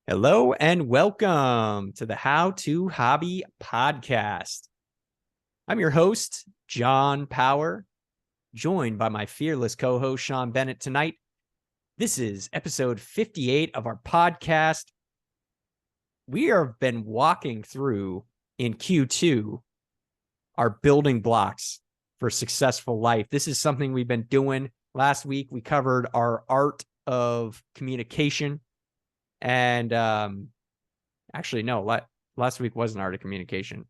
Hello and welcome to the How to Hobby podcast. I'm your host, John Power, joined by my fearless co-host, Sean Bennett. Tonight, this is episode 58 of our podcast. We have been walking through in Q2 our building blocks for successful life. This is something we've been doing. Last week, we covered our art of communication. And actually, no, last week wasn't art of communication.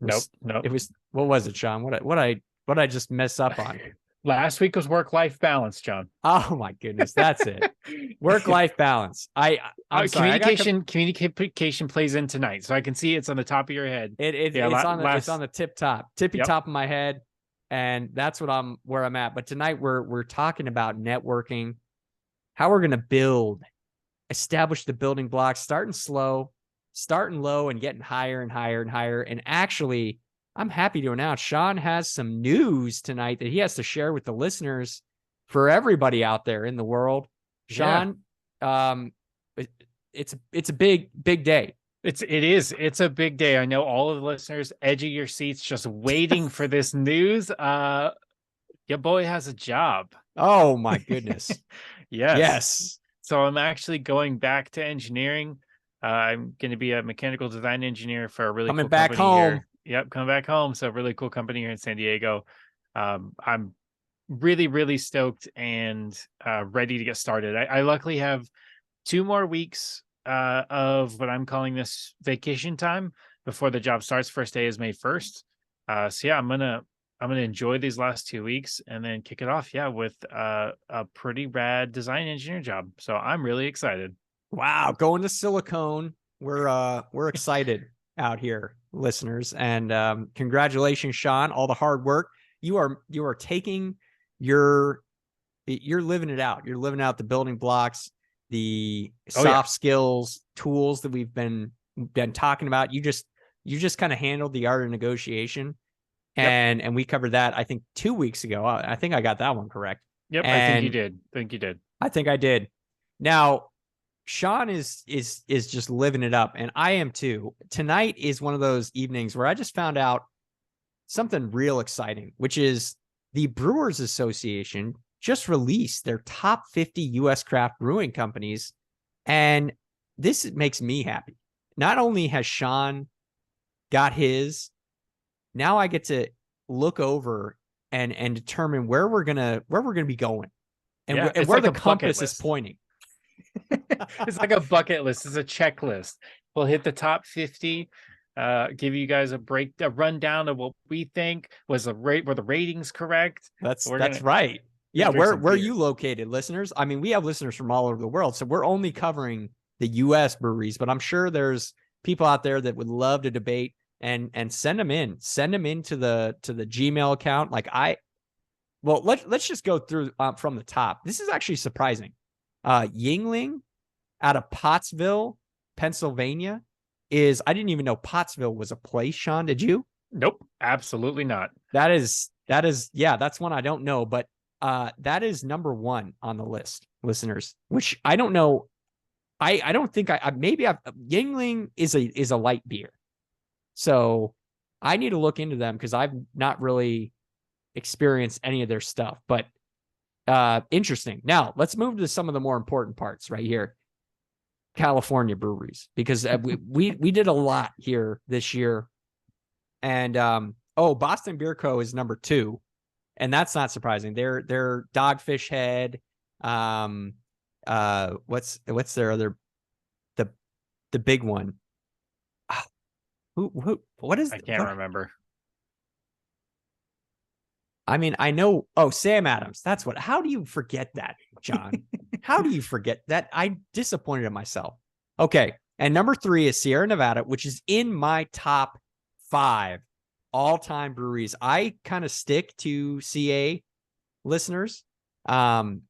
Nope. It was, what was it, Sean? What I just mess up on? Last week was work-life balance, John. Oh my goodness, that's it. Work-life balance. I'm sorry. Communication plays in tonight, so I can see it's on the top of your head. It's on the tippy top of my head, and that's where I'm at. But tonight we're talking about networking, how we're gonna establish the building blocks, starting low and getting higher and higher and higher. And actually, I'm happy to announce Sean has some news tonight that he has to share with the listeners for everybody out there in the world. Sean, it's a big day. It's a big day. I know all of the listeners edge of your seats just waiting for this news. Your boy has a job. Oh my goodness. Yes. So I'm actually going back to engineering. I'm going to be a mechanical design engineer for a really cool company here. Yep, coming back home. So really cool company here in San Diego. I'm really, really stoked and ready to get started. I luckily have 2 more weeks of what I'm calling this vacation time before the job starts. First day is May 1st. So yeah, I'm gonna enjoy these last 2 weeks and then kick it off. Yeah, with a pretty rad design engineer job. So I'm really excited. Wow, going to Silicone. We're excited out here, listeners, and congratulations, Sean. All the hard work you are taking. You're living it out. You're living out the building blocks, the soft skills, tools that we've been talking about. You just kind of handled the art of negotiation, and we covered that I think 2 weeks ago. I think I got that one correct. Yep, and I think you did. I think I did. Now, Sean is just living it up, and I am too. Tonight is one of those evenings where I just found out something real exciting, which is the Brewers Association just released their top 50 U.S. craft brewing companies, and this makes me happy. Not only has Sean got his, now I get to look over and determine where we're gonna be going, and where the compass is pointing. It's like a bucket list. It's a checklist. We'll hit the top 50, give you guys a rundown of what we think were the ratings correct. That's right. Yeah, where are you located, listeners? I mean, we have listeners from all over the world, so we're only covering the U.S. breweries, but I'm sure there's people out there that would love to debate and send them into the Gmail account. Let's just go through from the top. This is actually surprising. Yingling out of Pottsville, Pennsylvania I didn't even know Pottsville was a place. Sean, did you? Nope, absolutely not. That's one I don't know, but that is number 1 on the list, listeners, which I don't know. I don't think Yingling is a light beer. So I need to look into them because I've not really experienced any of their stuff, but interesting. Now let's move to some of the more important parts right here. California breweries, because we did a lot here this year, and Boston Beer Co. is number 2, and that's not surprising. They're Dogfish Head. What's their other the big one? What is? I can't remember. I mean, I know. Sam Adams. That's what. How do you forget that, John? How do you forget that? I'm disappointed in myself. Okay. And number 3 is Sierra Nevada, which is in my top 5 all-time breweries. I kind of stick to CA, listeners. Out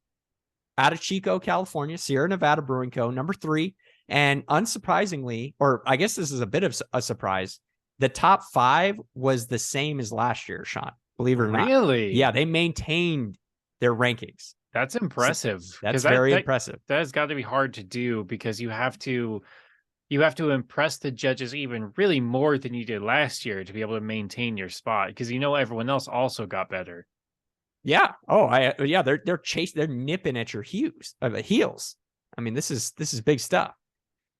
of Chico, California, Sierra Nevada Brewing Co., number 3. And unsurprisingly, or I guess this is a bit of a surprise, the top 5 was the same as last year, Sean. Believe it or not. Really? Yeah, they maintained their rankings. That's So impressive that's because very impressive. that has got to be hard to do because you have to impress the judges even really more than you did last year to be able to maintain your spot because everyone else also got better. Yeah. Oh, yeah, they're nipping at your heels. I mean, this is big stuff.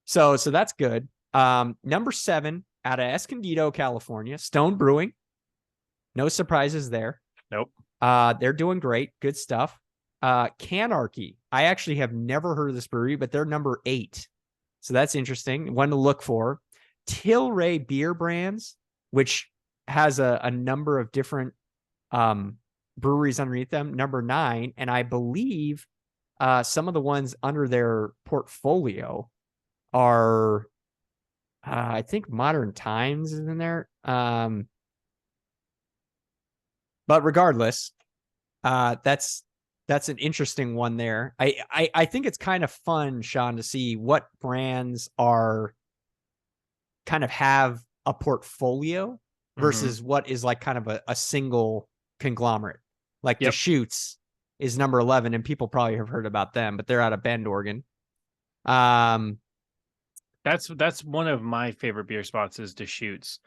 So that's good. Number 7 out of Escondido, California, Stone Brewing. No surprises there. Nope. They're doing great. Good stuff. Canarchy. I actually have never heard of this brewery, but they're number 8. So that's interesting. One to look for. Tilray Beer Brands, which has a number of different breweries underneath them, number 9. And I believe some of the ones under their portfolio are, I think Modern Times is in there. But regardless, that's an interesting one there. I think it's kind of fun, Sean, to see what brands are kind of have a portfolio versus what is like kind of a single conglomerate. Like Yep. Deschutes is number 11, and people probably have heard about them, but they're out of Bend, Oregon. That's one of my favorite beer spots is Deschutes.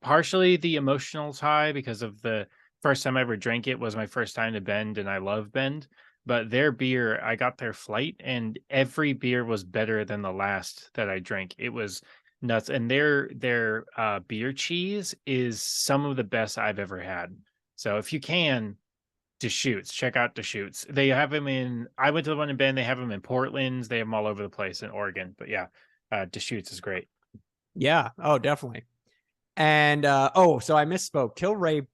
Partially the emotional tie because of the first time I ever drank it was my first time to Bend, and I love Bend. But their beer, I got their flight, and every beer was better than the last that I drank. It was nuts, and their beer cheese is some of the best I've ever had. So if you can, Deschutes, check out Deschutes. They have them in. I went to the one in Bend. They have them in Portland. They have them all over the place in Oregon. But yeah, Deschutes is great. Yeah. Oh, definitely. And so I misspoke. Tilray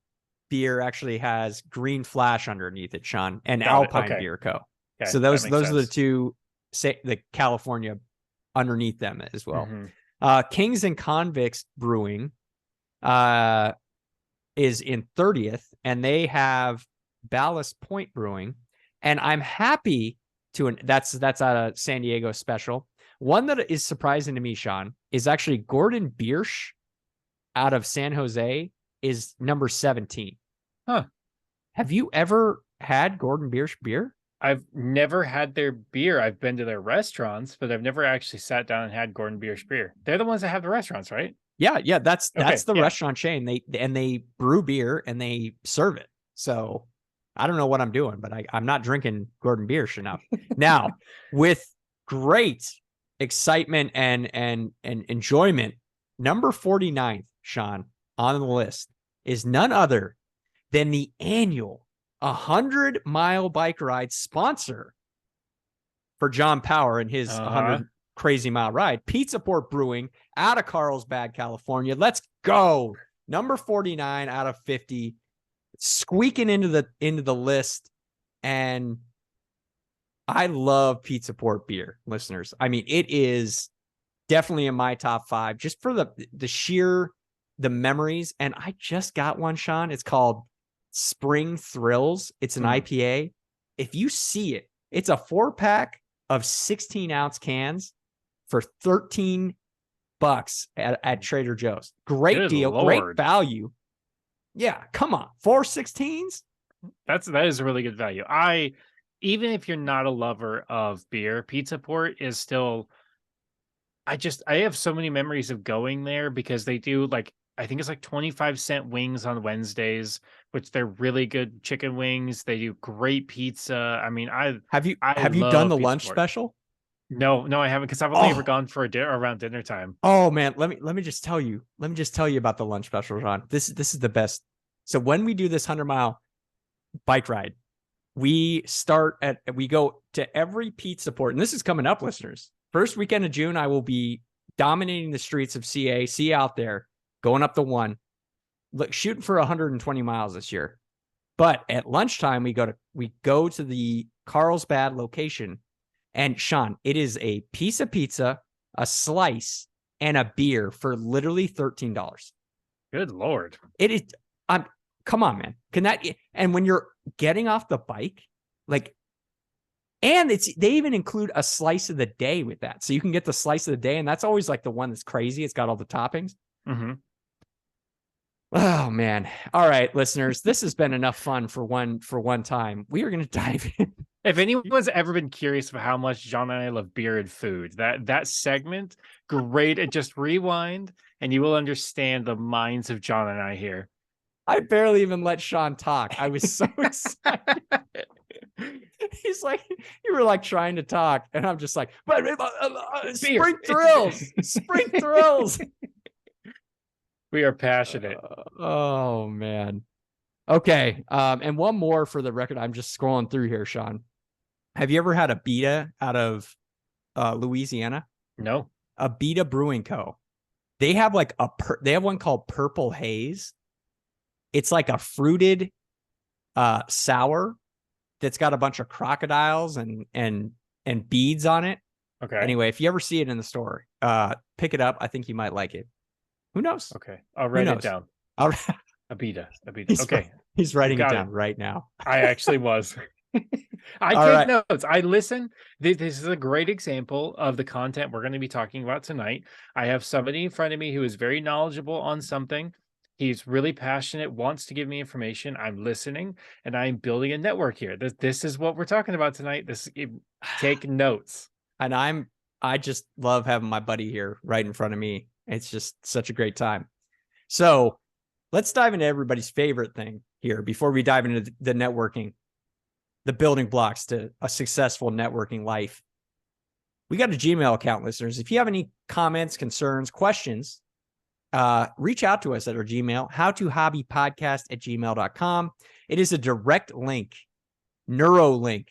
Beer actually has Green Flash underneath it, Sean, and Got it. Alpine Okay. Beer Co. Okay, So that those makes are the sense. two, say the California underneath them as well. Kings and Convicts Brewing is in 30th, and they have Ballast Point Brewing. And I'm happy to, that's out of San Diego special. One that is surprising to me, Sean, is actually Gordon Biersch out of San Jose is number 17. Huh. Have you ever had Gordon Biersch beer? I've never had their beer. I've been to their restaurants, but I've never actually sat down and had Gordon Biersch beer. They're the ones that have the restaurants, right? Yeah, that's Okay, the yeah. restaurant chain. They brew beer and they serve it. So I don't know what I'm doing, but I'm not drinking Gordon Biersch enough. Now, with great excitement and enjoyment, number 49th, Sean, on the list is none other than the annual 100-mile bike ride sponsor for John Power and his 100 crazy mile ride. Pizza Port Brewing out of Carlsbad, California. Let's go. Number 49 out of 50, squeaking into the list. And I love Pizza Port beer, listeners. I mean, it is definitely in my top 5 just for the sheer the memories. And I just got one, Sean. It's called Spring Thrills. It's an IPA. If you see it, it's a 4-pack of 16-ounce cans for $13 at Trader Joe's. Great Good deal, Lord. great value. Yeah, come on, 4 16s. That is a really good value. Even if you're not a lover of beer, Pizza Port is still. I have so many memories of going there because they do I think it's like 25-cent wings on Wednesdays, which they're really good chicken wings. They do great pizza. I mean, Have you love done the Pizza lunch Port. special? No, I haven't because I've only ever gone for around dinner time. Oh man, let me just tell you. Let me just tell you about the lunch special, Ron. This is the best. So when we do this 100-mile bike ride, we go to every Pizza Port, and this is coming up, listeners. First weekend of June, I will be dominating the streets of CA. See you out there, going up the 1. Look, shooting for 120 miles this year. But at lunchtime, we go to the Carlsbad location. And Sean, it is a piece of pizza, a slice, and a beer for literally $13. Good Lord. It is. Come on, man. And when you're getting off the bike, and they even include a slice of the day with that. So you can get the slice of the day, and that's always like the one that's crazy. It's got all the toppings. Oh man. All right, listeners, this has been enough fun for one time. We are going to dive in If anyone's ever been curious about how much John and I love beer and food, that segment, great. And just rewind, and you will understand the minds of John and I here. I barely even let Sean talk. I was so excited. He's like, you were like trying to talk, and I'm just like, but spring thrills, spring thrills. We are passionate. Oh man. Okay. And one more for the record. I'm just scrolling through here, Sean. Have you ever had a Beta out of Louisiana? No. A Beta Brewing Co. They have like they have one called Purple Haze. It's like a fruited sour that's got a bunch of crocodiles and beads on it. Okay. Anyway, if you ever see it in the store, pick it up. I think you might like it. Who knows? Okay. I'll write it down. A Beta. Okay. He's writing it down right now. I actually was. I take notes. I listen. This is a great example of the content we're going to be talking about tonight. I have somebody in front of me who is very knowledgeable on something. He's really passionate, wants to give me information. I'm listening, and I'm building a network here. This is what we're talking about tonight. Take notes. And I just love having my buddy here right in front of me. It's just such a great time. So let's dive into everybody's favorite thing here before we dive into the networking, the building blocks to a successful networking life. We got a Gmail account, listeners. If you have any comments, concerns, questions, reach out to us at our Gmail, howtohobbypodcast@gmail.com. It is a direct link, neuro link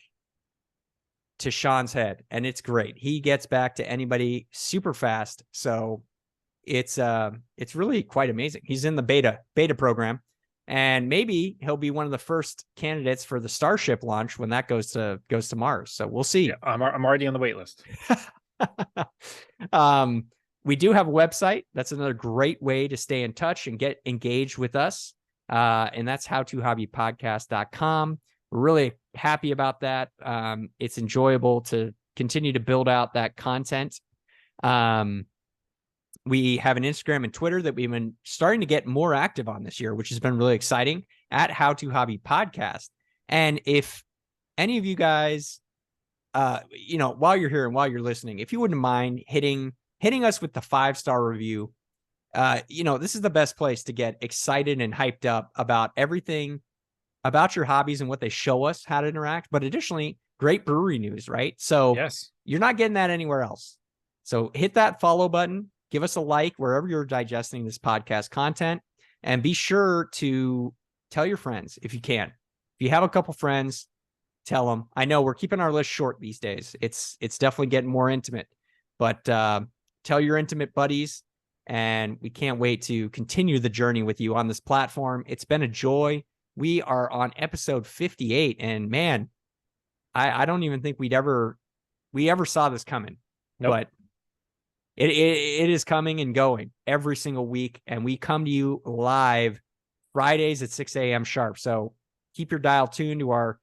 to Sean's head, and it's great. He gets back to anybody super fast. So it's really quite amazing. He's in the beta program, and maybe he'll be one of the first candidates for the Starship launch when that goes to Mars. So we'll see. Yeah, I'm already on the wait list. We do have a website. That's another great way to stay in touch and get engaged with us. And that's howtohobbypodcast.com. We're really happy about that. It's enjoyable to continue to build out that content. We have an Instagram and Twitter that we've been starting to get more active on this year, which has been really exciting, at How to Hobby Podcast. And if any of you guys, while you're here and while you're listening, if you wouldn't mind hitting us with the 5-star review, this is the best place to get excited and hyped up about everything about your hobbies and what they show us how to interact, but additionally, great brewery news, right? So yes, you're not getting that anywhere else. So hit that follow button, give us a like wherever you're digesting this podcast content, and be sure to tell your friends if you can. If you have a couple friends, tell them. I know we're keeping our list short these days. It's definitely getting more intimate, but tell your intimate buddies, and we can't wait to continue the journey with you on this platform. It's been a joy. We are on episode 58, and man, I don't even think we ever saw this coming. Nope. But it is coming and going every single week, and we come to you live Fridays at 6 a.m. sharp. So keep your dial tuned to our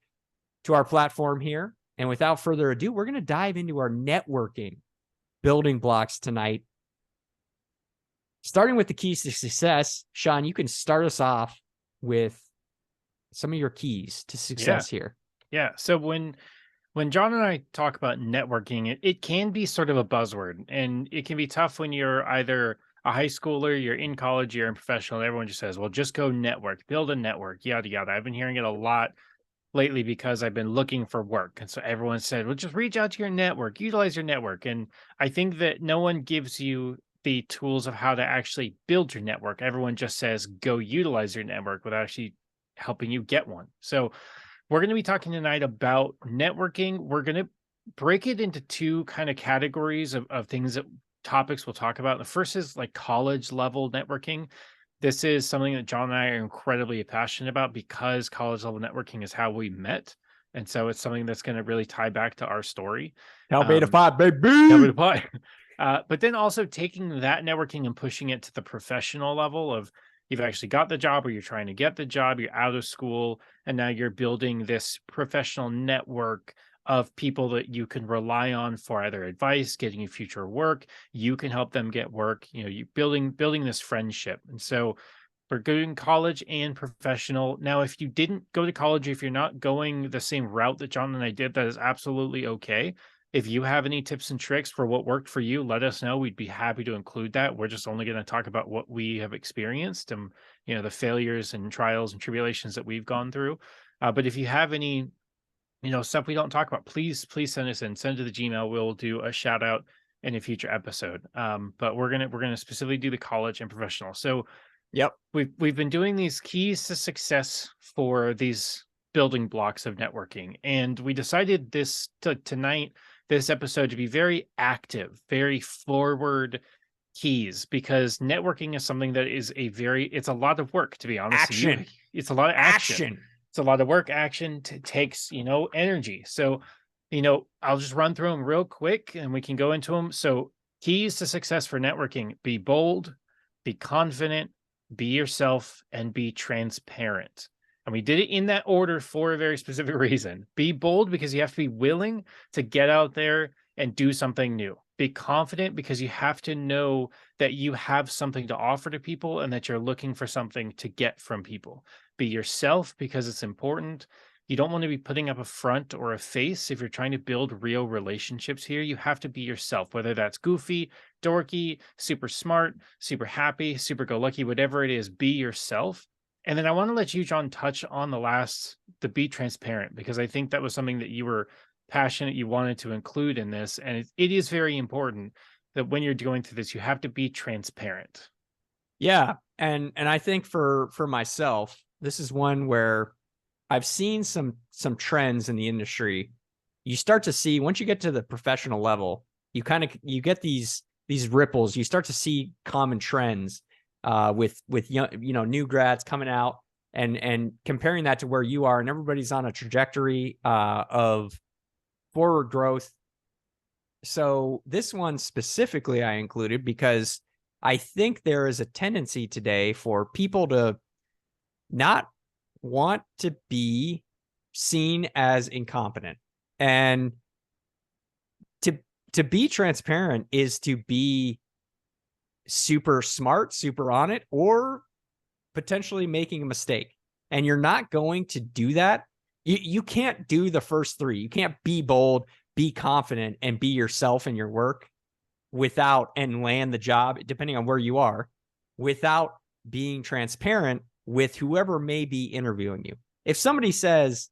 platform here. And without further ado, we're going to dive into our networking building blocks tonight. Starting with the keys to success, Sean, you can start us off with some of your keys to success here. Yeah. So when John and I talk about networking, it can be sort of a buzzword, and it can be tough when you're either a high schooler, you're in college, you're in professional, and everyone just says, well, just go network, build a network, yada, yada. I've been hearing it a lot lately because I've been looking for work. And so everyone said, well, just reach out to your network, utilize your network. And I think that no one gives you the tools of how to actually build your network. Everyone just says, go utilize your network without actually helping you get one. So we're going to be talking tonight about networking. We're going to break it into two kind of categories of things that topics we'll talk about. The first is like college level networking. This is something that John and I are incredibly passionate about because college level networking is how we met. And so it's something that's going to really tie back to our story. Tell Beta Pod, baby. Tell Beta Pod. But then also taking that networking and pushing it to the professional level of you've actually got the job, or you're trying to get the job, you're out of school, and now you're building this professional network of people that you can rely on for either advice, getting you future work. You can help them get work. You building this friendship. And so for doing college and professional. Now, if you didn't go to college, if you're not going the same route that John and I did, that is absolutely okay. If you have any tips and tricks for what worked for you, let us know. We'd be happy to include that. We're just only going to talk about what we have experienced and, the failures and trials and tribulations that we've gone through. But if you have any, stuff we don't talk about, please send us in, send it to the Gmail. We'll do a shout out in a future episode. But we're gonna specifically do the college and professional. So Yep. we've been doing these keys to success for these building blocks of networking, and we decided tonight, this episode, to be very active, very forward keys, because networking is something that is it's a lot of work, to be honest with you. Action. It's a lot of action. Action. It's a lot of work. Action takes, energy. So, I'll just run through them real quick and we can go into them. So, keys to success for networking: be bold, be confident, be yourself, and be transparent. And we did it in that order for a very specific reason. Be bold because you have to be willing to get out there and do something new. Be confident because you have to know that you have something to offer to people and that you're looking for something to get from people. Be yourself because it's important. You don't want to be putting up a front or a face. If you're trying to build real relationships here, you have to be yourself, whether that's goofy, dorky, super smart, super happy, super go lucky, whatever it is, be yourself. And then I want to let you, John, touch on the be transparent, because I think that was something that you were passionate, you wanted to include in this. And it is very important that when you're going through this, you have to be transparent. Yeah. And I think for myself, this is one where I've seen some trends in the industry. You start to see, once you get to the professional level, you get these ripples. You start to see common trends with young, new grads coming out and comparing that to where you are, and everybody's on a trajectory of forward growth. So this one specifically I included because I think there is a tendency today for people to not want to be seen as incompetent. And to be transparent is to be super smart, super on it, or potentially making a mistake. And you're not going to do that. You can't do the first three. You can't be bold, be confident, and be yourself in your work and land the job, depending on where you are, without being transparent with whoever may be interviewing you. If somebody says,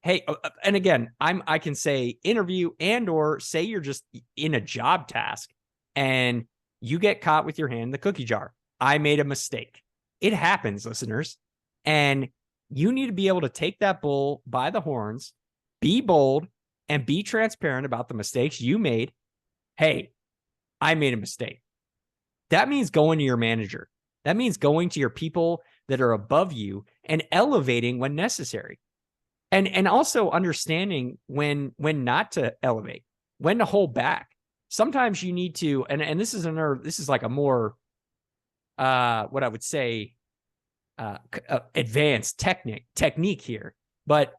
hey, and again, I can say interview or say you're just in a job task and you get caught with your hand in the cookie jar. I made a mistake. It happens, listeners. And you need to be able to take that bull by the horns, be bold, and be transparent about the mistakes you made. Hey, I made a mistake. That means going to your manager. That means going to your people that are above you and elevating when necessary. And also understanding when not to elevate, when to hold back. Sometimes you need to, and this is like a more what I would say advanced technique here. But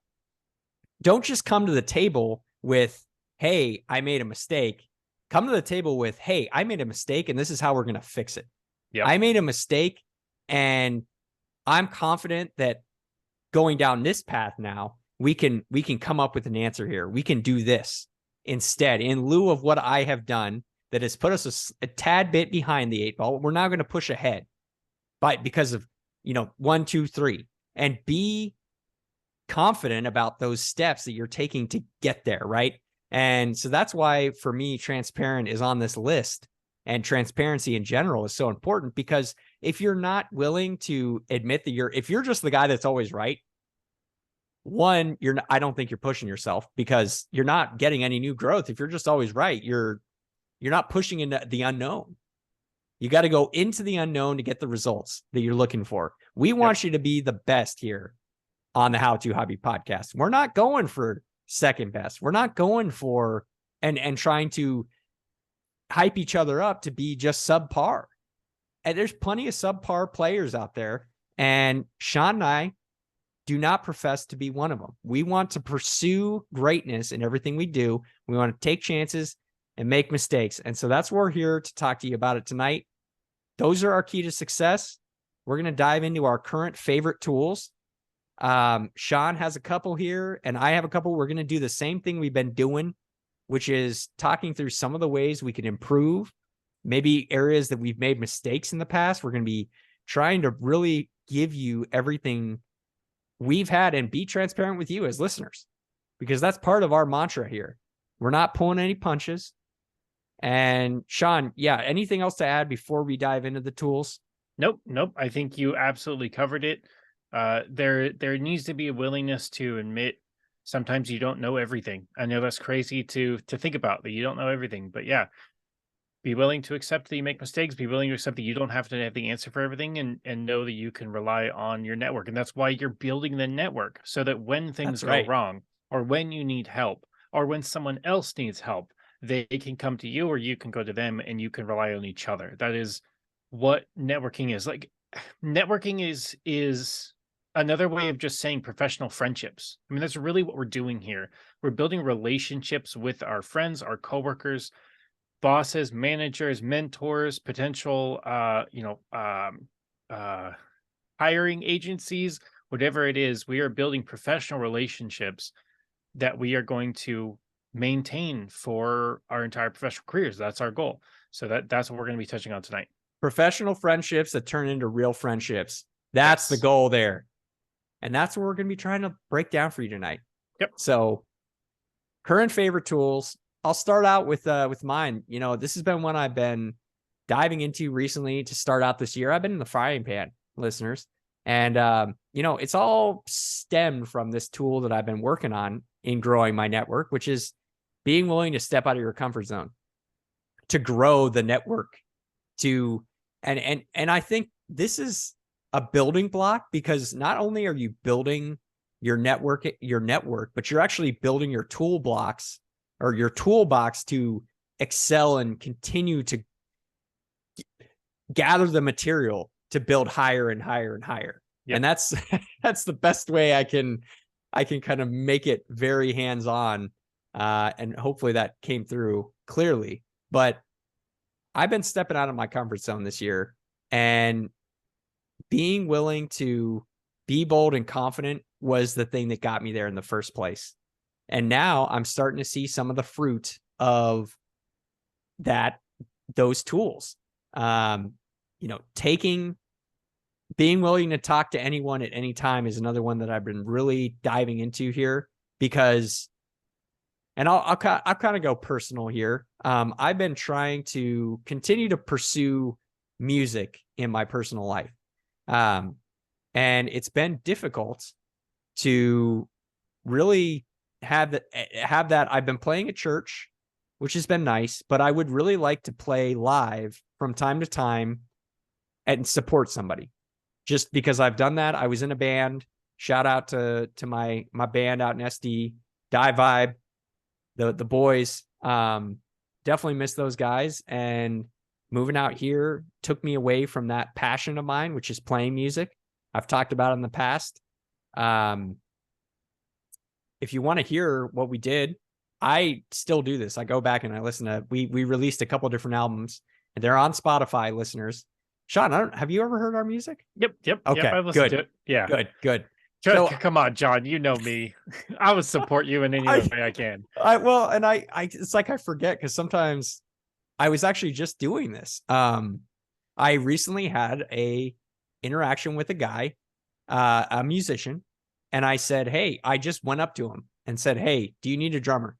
don't just come to the table with, hey, I made a mistake. Come to the table with, hey, I made a mistake and this is how we're going to fix it. Yep. I made a mistake and I'm confident that going down this path now, we can come up with an answer here. We can do this instead, in lieu of what I have done that has put us a tad bit behind the eight ball. We're now going to push ahead because of, 1, 2, 3, and be confident about those steps that you're taking to get there. Right. And so that's why for me, transparent is on this list, and transparency in general is so important, because if you're not willing to admit that if you're just the guy that's always right, one, I don't think you're pushing yourself, because you're not getting any new growth. If you're just always right, you're not pushing into the unknown. You got to go into the unknown to get the results that you're looking for. We want you to be the best here on the How to Hobby podcast. We're not going for second best. We're not going for and trying to hype each other up to be just subpar. And there's plenty of subpar players out there. And Sean and I do not profess to be one of them. We want to pursue greatness in everything we do. We want to take chances and make mistakes. And so that's why we're here to talk to you about it tonight. Those are our key to success. we're going to dive into our current favorite tools. Sean has a couple here and I have a couple. We're going to do the same thing we've been doing, which is talking through some of the ways we can improve, maybe areas that we've made mistakes in the past. We're going to be trying to really give you everything we've had and be transparent with you as listeners, because that's part of our mantra here. We're not pulling any punches. And Sean, yeah, anything else to add before we dive into the tools? Nope. I think you absolutely covered it. There needs to be a willingness to admit sometimes you don't know everything. I know that's crazy to think about, that you don't know everything, but yeah, be willing to accept that you make mistakes, be willing to accept that you don't have to have the answer for everything, and know that you can rely on your network. And that's why you're building the network, so that when things go wrong, or when you need help, or when someone else needs help, they can come to you or you can go to them and you can rely on each other. That is what networking is. Like, networking is another way of just saying professional friendships. I mean, that's really what we're doing here. We're building relationships with our friends, our coworkers, bosses, managers, mentors, potential hiring agencies, whatever it is. We are building professional relationships that we are going to maintain for our entire professional careers. That's our goal. So that's what we're going to be touching on tonight. Professional friendships that turn into real friendships. That's the goal there. And that's what we're going to be trying to break down for you tonight. Yep. So current favorite tools. I'll start out with mine. You know, this has been one I've been diving into recently to start out this year. I've been in the frying pan, listeners. And, you know, it's all stemmed from this tool that I've been working on in growing my network, which is being willing to step out of your comfort zone to grow the network and I think this is a building block, because not only are you building your network, but you're actually building your tool blocks or your toolbox to excel and continue to gather the material to build higher and higher and higher. Yep. And that's the best way I can kind of make it very hands-on. And hopefully that came through clearly, but I've been stepping out of my comfort zone this year and being willing to be bold and confident was the thing that got me there in the first place. And now I'm starting to see some of the fruit of those tools. You know, being willing to talk to anyone at any time is another one that I've been really diving into here, because, and I'll kind of go personal here. I've been trying to continue to pursue music in my personal life. And it's been difficult to really have that. I've been playing at church, which has been nice, but I would really like to play live from time to time and support somebody, just because I've done that. I was in a band. Shout out to my band out in SD, Die Vibe, the boys. Definitely miss those guys, and moving out here took me away from that passion of mine, which is playing music. I've talked about it in the past. If you want to hear what we did, I still do this. I go back and I listen to, we released a couple different albums and they're on Spotify, listeners. Sean, have you ever heard our music? Yep. Okay. Yep, I listened to it. Yeah. Good. So, come on, John, you know me. I would support you in any way I can. It's like I forget, because sometimes I was actually just doing this. I recently had a interaction with a guy, a musician, and I said, hey, I just went up to him and said, hey, do you need a drummer?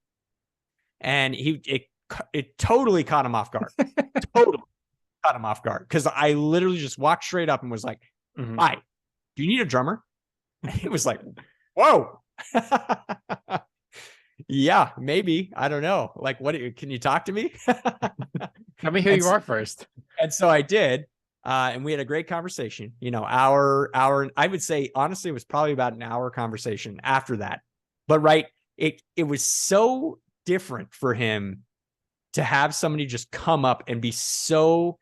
And it totally caught him off guard. Totally caught him off guard, because I literally just walked straight up and was like, hi, do you need a drummer? And he was like, whoa. Yeah, maybe. I don't know. Like, can you talk to me? Tell me who you are first. And so I did. And we had a great conversation, you know, hour, I would say, honestly, it was probably about an hour conversation after that. But it was so different for him to have somebody just come up and be so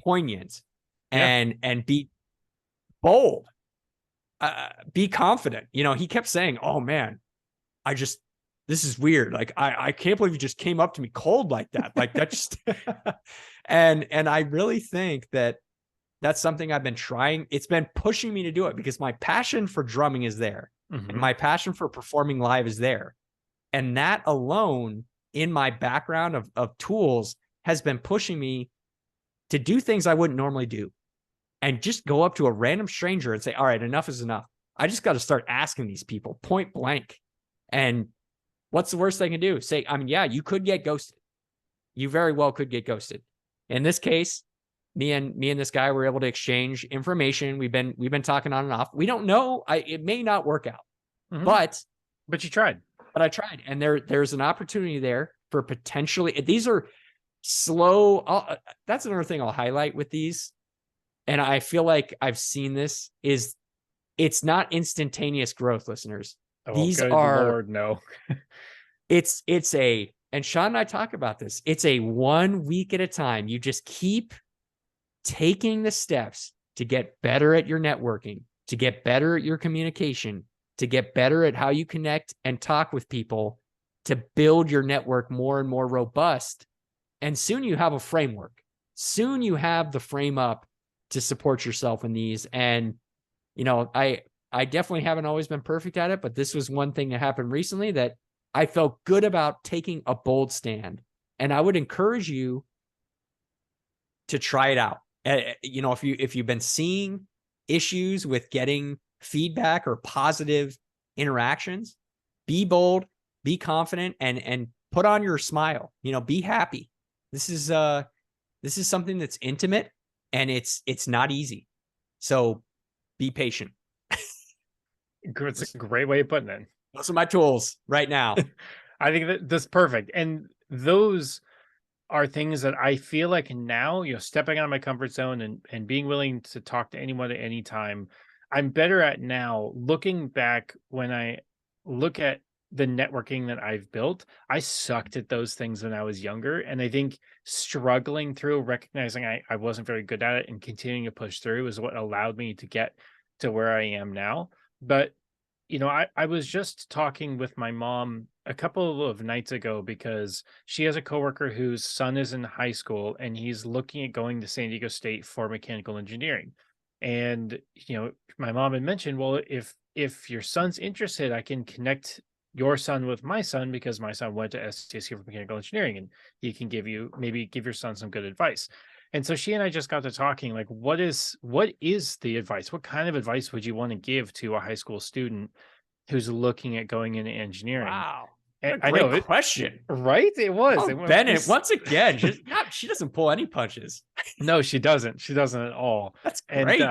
poignant and be bold, be confident. You know, he kept saying, oh man, this is weird. Like, I can't believe you just came up to me cold like that. Like, that just, and I really think that That's something I've been trying. It's been pushing me to do it because my passion for drumming is there, and my passion for performing live is there. And that alone in my background of tools has been pushing me to do things I wouldn't normally do, and just go up to a random stranger and say, all right, enough is enough. I just got to start asking these people point blank. And what's the worst they can do? Say, I mean, yeah, you could get ghosted. You very well could get ghosted. In this case, me and this guy were able to exchange information. We've been talking on and off. We don't know. It may not work out, but you tried. But I tried, and there's an opportunity there for potentially. These are slow. That's another thing I'll highlight with these, and I feel like I've seen this is it's not instantaneous growth, listeners. Oh, these good are Lord, no. it's a, and Sean and I talk about this. It's a 1 week at a time. You just keep taking the steps to get better at your networking, to get better at your communication, to get better at how you connect and talk with people, to build your network more and more robust. And soon you have a framework. Soon you have the frame up to support yourself in these. And, you know, I definitely haven't always been perfect at it, but this was one thing that happened recently that I felt good about taking a bold stand. And I would encourage you to try it out. You know, if you've been seeing issues with getting feedback or positive interactions, be bold, be confident, and put on your smile. You know, be happy. This is something that's intimate, and it's not easy. So be patient. It's a great way of putting it. Those are my tools right now. I think that's perfect. And those are things that I feel like now, you know, stepping out of my comfort zone and being willing to talk to anyone at any time, I'm better at now. Looking back, when I look at the networking that I've built, I sucked at those things when I was younger. And I think struggling through, recognizing I wasn't very good at it and continuing to push through is what allowed me to get to where I am now. But you know, I was just talking with my mom a couple of nights ago because she has a coworker whose son is in high school and he's looking at going to San Diego State for mechanical engineering. And, you know, my mom had mentioned, well, if your son's interested, I can connect your son with my son because my son went to STSU for mechanical engineering and he can maybe give your son some good advice. And so she and I just got to talking, like, what is the advice? What kind of advice would you want to give to a high school student who's looking at going into engineering? Wow. And a great question. Right? It was. Oh, Bennett, once again, she doesn't pull any punches. No, she doesn't. She doesn't at all. That's great.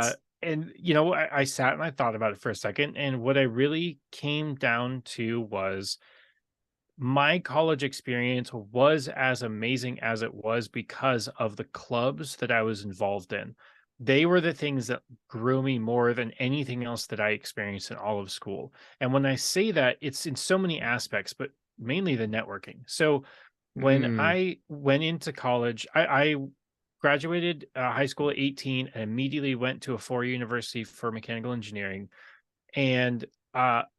And you know, I sat and I thought about it for a second. And what I really came down to was my college experience was as amazing as it was because of the clubs that I was involved in. They were the things that grew me more than anything else that I experienced in all of school. And when I say that, it's in so many aspects, but mainly the networking. So when I went into college, I graduated high school at 18 and immediately went to a four-year university for mechanical engineering. And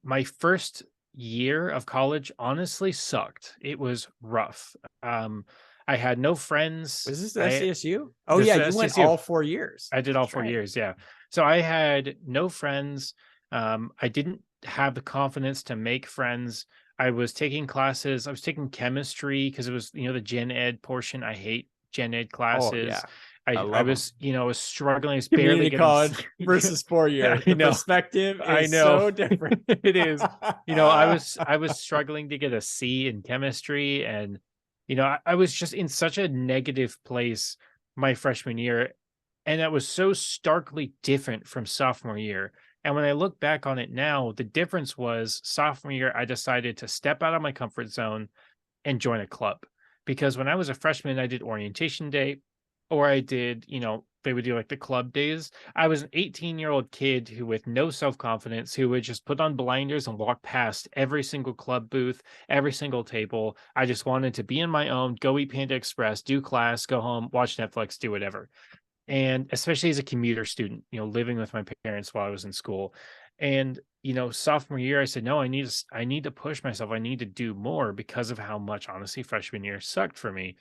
my first year of college honestly sucked. It was rough. I had no friends. Was this the SDSU? Oh yeah, you went all 4 years. I did all 4 years, yeah. So I had no friends. I didn't have the confidence to make friends. I was taking classes. I was taking chemistry because it was, you know, the gen ed portion. I hate gen ed classes. Oh, yeah. I was, you know, was struggling. I was barely getting college versus 4 years. The perspective is so different. It is. You know, I was struggling to get a C in chemistry, and you know, I was just in such a negative place my freshman year, and that was so starkly different from sophomore year. And when I look back on it now, the difference was sophomore year, I decided to step out of my comfort zone and join a club. Because when I was a freshman, I did orientation day, or I did, you know, they would do like the club days. I was an 18-year-old kid who, with no self-confidence, who would just put on blinders and walk past every single club booth, every single table. I just wanted to be in my own, go eat Panda Express, do class, go home, watch Netflix, do whatever. And especially as a commuter student, you know, living with my parents while I was in school. And, you know, sophomore year, I said, no, I need to push myself. I need to do more because of how much, honestly, freshman year sucked for me.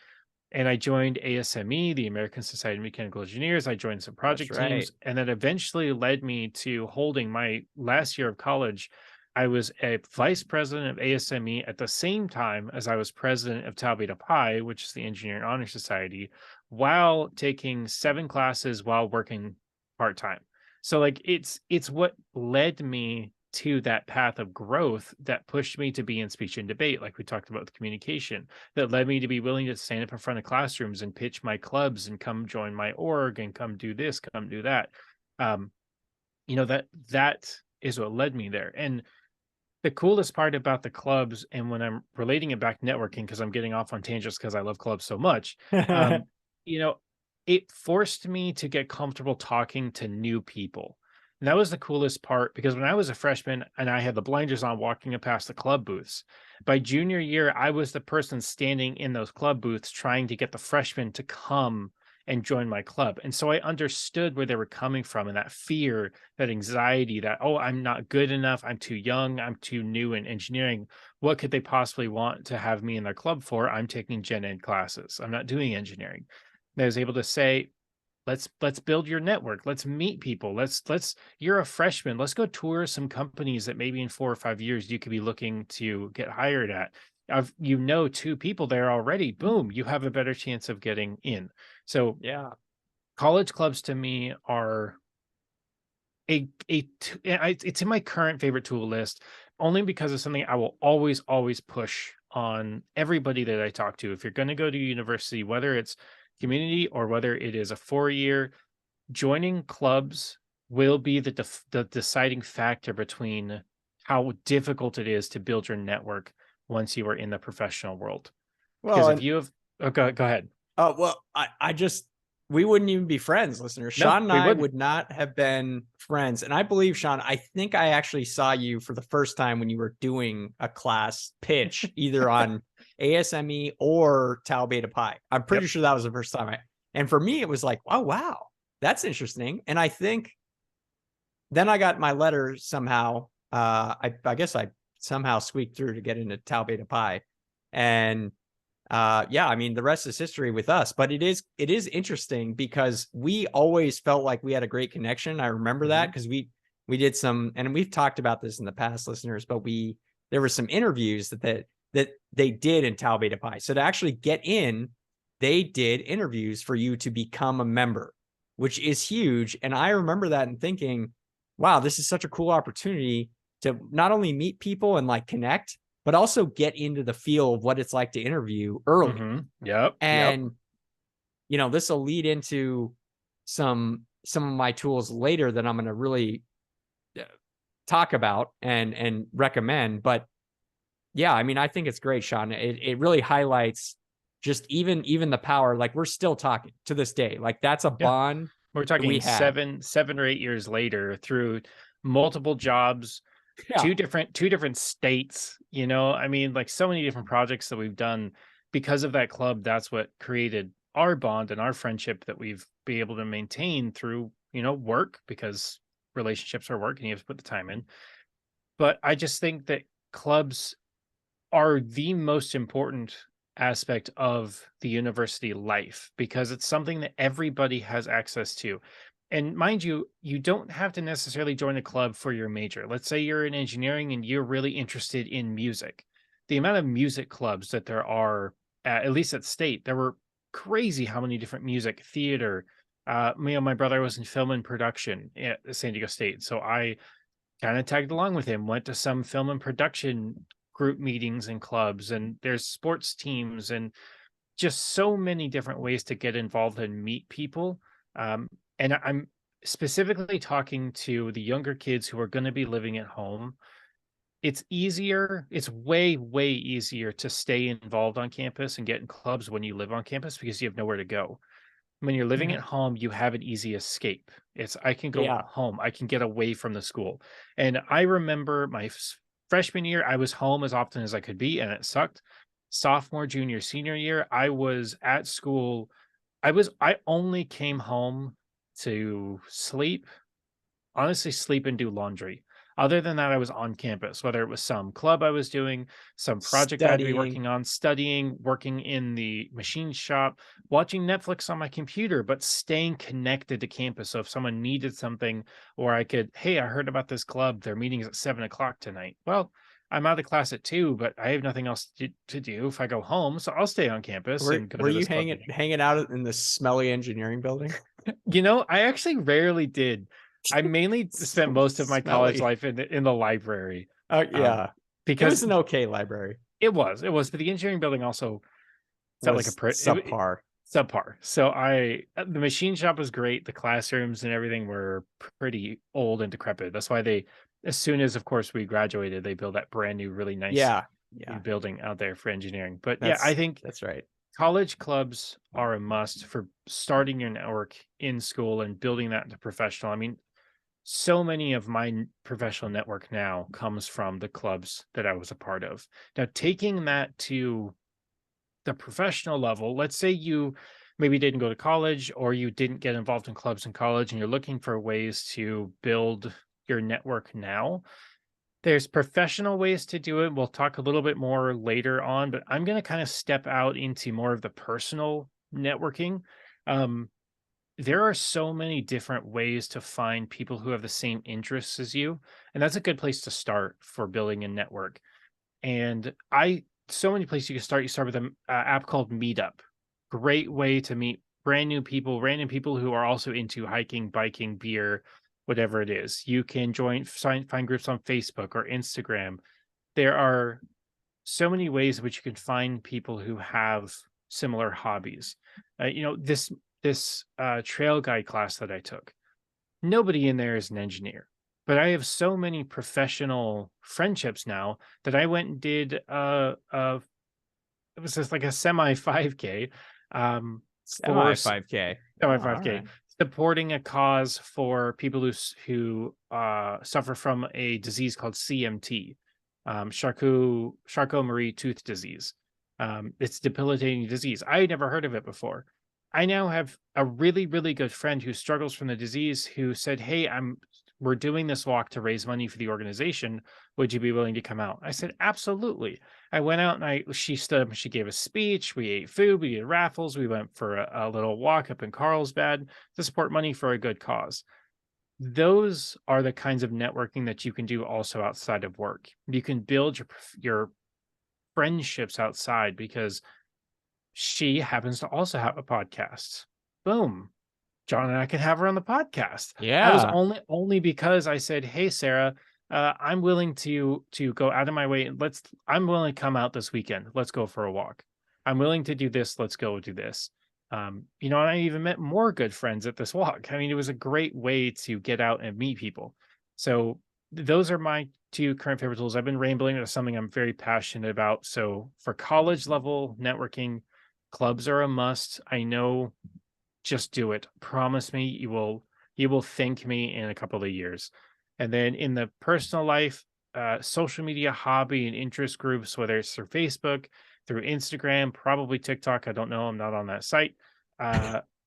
and I joined ASME, the American Society of Mechanical Engineers. I joined some That's project right. teams, and that eventually led me to holding my last year of college. I was a vice president of ASME at the same time as I was president of Tau Beta Pi, which is the Engineering Honor Society, while taking 7 classes while working part time. So like it's what led me to that path of growth that pushed me to be in speech and debate, like we talked about with communication, that led me to be willing to stand up in front of classrooms and pitch my clubs and come join my org and come do this, come do that. Um, that is what led me there. And the coolest part about the clubs, and when I'm relating it back to networking, because I'm getting off on tangents because I love clubs so much, um, you know, it forced me to get comfortable talking to new people. And that was the coolest part because when I was a freshman and I had the blinders on walking up past the club booths, by junior year, I was the person standing in those club booths trying to get the freshmen to come and join my club. And so I understood where they were coming from and that fear, that anxiety, that, oh, I'm not good enough, I'm too young, I'm too new in engineering. What could they possibly want to have me in their club for? I'm taking gen ed classes, I'm not doing engineering. And I was able to say, let's build your network, let's meet people, let's you're a freshman, let's go tour some companies that maybe in 4 or 5 years you could be looking to get hired at. I've, 2 people there already, boom, you have a better chance of getting in. So Yeah. college clubs to me are it's in my current favorite tool list, only because it's something I will always push on everybody that I talk to. If you're going to go to university, whether it's community or whether it is a 4 year, joining clubs will be the deciding factor between how difficult it is to build your network once you are in the professional world. Because Well, if and you have, oh, go ahead. well, I just we wouldn't even be friends, listeners. No, Sean and we I wouldn't. would not have been friends. And I believe, Sean, I think I actually saw you for the first time when you were doing a class pitch, either on ASME or Tau Beta Pi. I'm pretty Yep. sure that was the first time and for me, it was like, oh wow, that's interesting. And I think then I got my letter somehow. I guess I somehow squeaked through to get into Tau Beta Pi. And yeah, I mean, the rest is history with us, but it is interesting because we always felt like we had a great connection. I remember that Hmm. because we did some, and we've talked about this in the past, listeners, but there were some interviews that they did in Tau Beta Pi. So to actually get in, they did interviews for you to become a member, which is huge. And I remember that and thinking, wow, this is such a cool opportunity to not only meet people and like connect, but also get into the feel of what it's like to interview early. Hmm. Yep. And, this will lead into some of my tools later that I'm going to really uh, talk about and recommend. But yeah, I mean, I think it's great, Sean. It really highlights just even the power. Like we're still talking to this day. Like that's a Yeah. bond We're that we talking have. 7 or 8 years later through multiple jobs, Yeah. two different states, I mean, like so many different projects that we've done because of that club. That's what created our bond and our friendship that we've been able to maintain through, work, because relationships are work and you have to put the time in. But I just think that clubs are the most important aspect of the university life because it's something that everybody has access to. And mind you, you don't have to necessarily join a club for your major. Let's say you're in engineering and you're really interested in music. The amount of music clubs that there are, at least at state, there were crazy how many different music, theater. My brother was in film and production at San Diego State. So I kind of tagged along with him, went to some film and production group meetings and clubs, and there's sports teams and just so many different ways to get involved and meet people. And I'm specifically talking to the younger kids who are going to be living at home. It's easier, it's way easier to stay involved on campus and get in clubs when you live on campus because you have nowhere to go. When you're living at home, you have an easy escape. It's I can go Yeah. home. I can get away from the school. And I remember my freshman year, I was home as often as I could be, and it sucked. Sophomore, junior, senior year, I was at school. I only came home to sleep, honestly, sleep and do laundry. Other than that, I was on campus, whether it was some club I was doing, some project I had to be Studying. working on, studying, working in the machine shop, watching Netflix on my computer, but staying connected to campus. So if someone needed something, or I could, hey, I heard about this club, their meeting is at 7 o'clock tonight. Well, I'm out of class at 2, but I have nothing else to do if I go home. So I'll stay on campus and go Were to you this club meeting. hanging out in the smelly engineering building? I actually rarely did. I mainly spent So most of my college smelly. life in the library. Oh Um, yeah. It was because an okay library. but the engineering building also felt like Was it subpar. subpar. So the machine shop was great. The classrooms and everything were pretty old and decrepit. That's why as soon as, of course, we graduated, they built that brand new, really nice Yeah. Yeah. building out there for engineering. But yeah, I think That's right. college clubs are a must for starting your network in school and building that into professional. I mean, so many of my professional network now comes from the clubs that I was a part of. Now, taking that to the professional level, let's say you maybe didn't go to college or you didn't get involved in clubs in college and you're looking for ways to build your network now. There's professional ways to do it. We'll talk a little bit more later on, but I'm going to kind of step out into more of the personal networking. Um, there are so many different ways to find people who have the same interests as you, and that's a good place to start for building a network. And so many places you can start. You start with an app called Meetup. Great way to meet brand new people, random people who are also into hiking, biking, beer, whatever it is. You can find groups on Facebook or Instagram. There are so many ways in which you can find people who have similar hobbies. This trail guide class that I took, nobody in there is an engineer, but I have so many professional friendships now that I went and did it was just like a semi 5K for Semi 5K. Oh, semi all 5K right. supporting a cause for people who suffer from a disease called CMT, Charcot-Marie tooth disease. It's debilitating disease. I had never heard of it before. I now have a really, really good friend who struggles from the disease who said, "Hey, we're doing this walk to raise money for the organization. Would you be willing to come out?" I said, "Absolutely." I went out and she stood up and she gave a speech. We ate food, we did raffles, we went for a little walk up in Carlsbad to support money for a good cause. Those are the kinds of networking that you can do also outside of work. You can build your friendships outside because she happens to also have a podcast. Boom. John and I can have her on the podcast. I was Yeah. only because I said, "Hey, Sarah, I'm willing to go out of my way. And I'm willing to come out this weekend. Let's go for a walk. I'm willing to do this. Let's go do this." And I even met more good friends at this walk. I mean, it was a great way to get out and meet people. So those are my two current favorite tools. I've been rambling. It's something I'm very passionate about. So for college level networking, clubs are a must. I know, just do it. Promise me you will thank me in a couple of years. And then in the personal life, social media hobby and interest groups, whether it's through Facebook, through Instagram, probably TikTok. I don't know. I'm not on that site.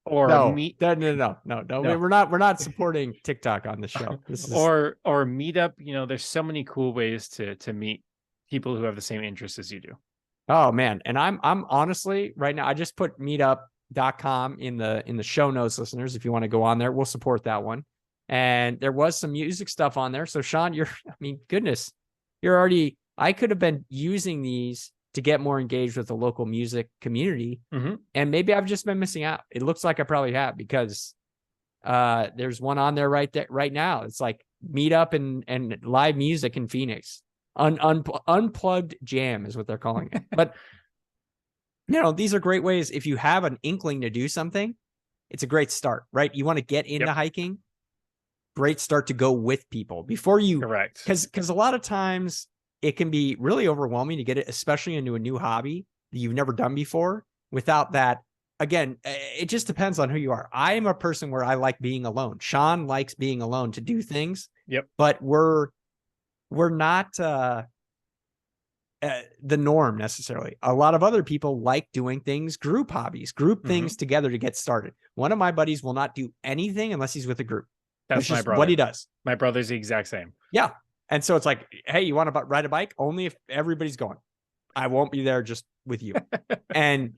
Or No, meet no. no We're not supporting TikTok on the show. This is or meetup. There's so many cool ways to meet people who have the same interests as you do. oh man. And I'm honestly right now, I just put meetup.com in the show notes, listeners. If you want to go on there, we'll support that one. And there was some music stuff on there. So Sean, goodness, I could have been using these to get more engaged with the local music community. Mm-hmm. And maybe I've just been missing out. It looks like I probably have because there's one on there right now. It's like meetup and live music in Phoenix. Unplugged jam is what they're calling it. But these are great ways. If you have an inkling to do something, it's a great start, right? You want to get into hiking. Great start to go with people before you, correct. Because a lot of times it can be really overwhelming to get it, especially into a new hobby that you've never done before. Without that, again, it just depends on who you are. I am a person where I like being alone. Sean likes being alone to do things. Yep. But we're not the norm necessarily. A lot of other people like doing things, group hobbies, group things together to get started. One of my buddies will not do anything unless he's with a group. That's my just brother. what he does. My brother's the exact same. Yeah. And so it's like, hey, you want to ride a bike? Only if everybody's going. I won't be there just with you. And,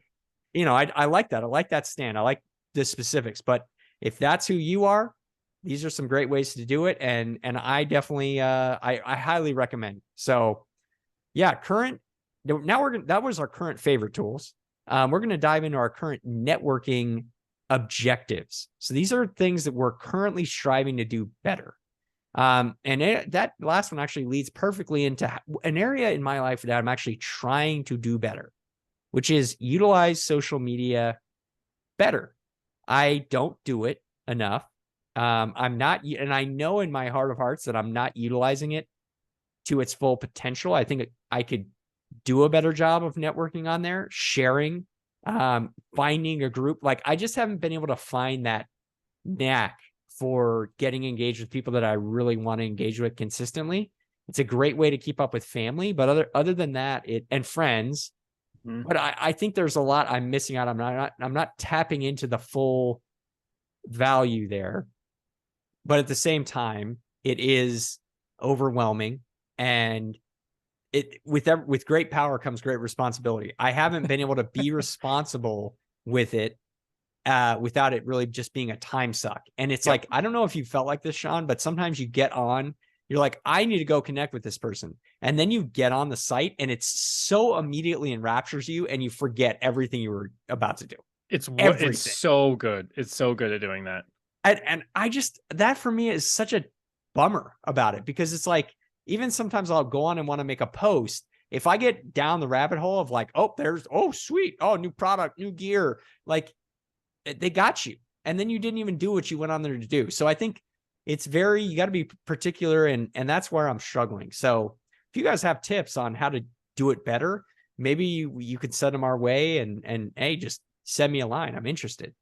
I like that. I like that stand. I like the specifics. But if that's who you are, these are some great ways to do it. And I definitely, I highly recommend. So yeah, that was our current favorite tools. We're going to dive into our current networking objectives. So these are things that we're currently striving to do better. That last one actually leads perfectly into an area in my life that I'm actually trying to do better, which is utilize social media better. I don't do it enough. I'm not, and I know in my heart of hearts that I'm not utilizing it to its full potential. I think I could do a better job of networking on there, sharing, finding a group. Like I just haven't been able to find that knack for getting engaged with people that I really want to engage with consistently. It's a great way to keep up with family, but other than that, and friends. Mm-hmm. But I think there's a lot I'm missing out. I'm not tapping into the full value there. But at the same time, it is overwhelming, and with great power comes great responsibility. I haven't been able to be responsible with it without it really just being a time suck. And it's like, I don't know if you felt like this, Sean, but sometimes you get on, you're like, I need to go connect with this person. And then you get on the site and it's so immediately enraptures you and you forget everything you were about to do. It's so good. It's so good at doing that. And I just, that for me is such a bummer about it, because it's like, even sometimes I'll go on and want to make a post. If I get down the rabbit hole of like, sweet. Oh, new product, new gear. Like, they got you. And then you didn't even do what you went on there to do. So I think it's you got to be particular. And that's where I'm struggling. So if you guys have tips on how to do it better, maybe you could send them our way and hey, just send me a line. I'm interested.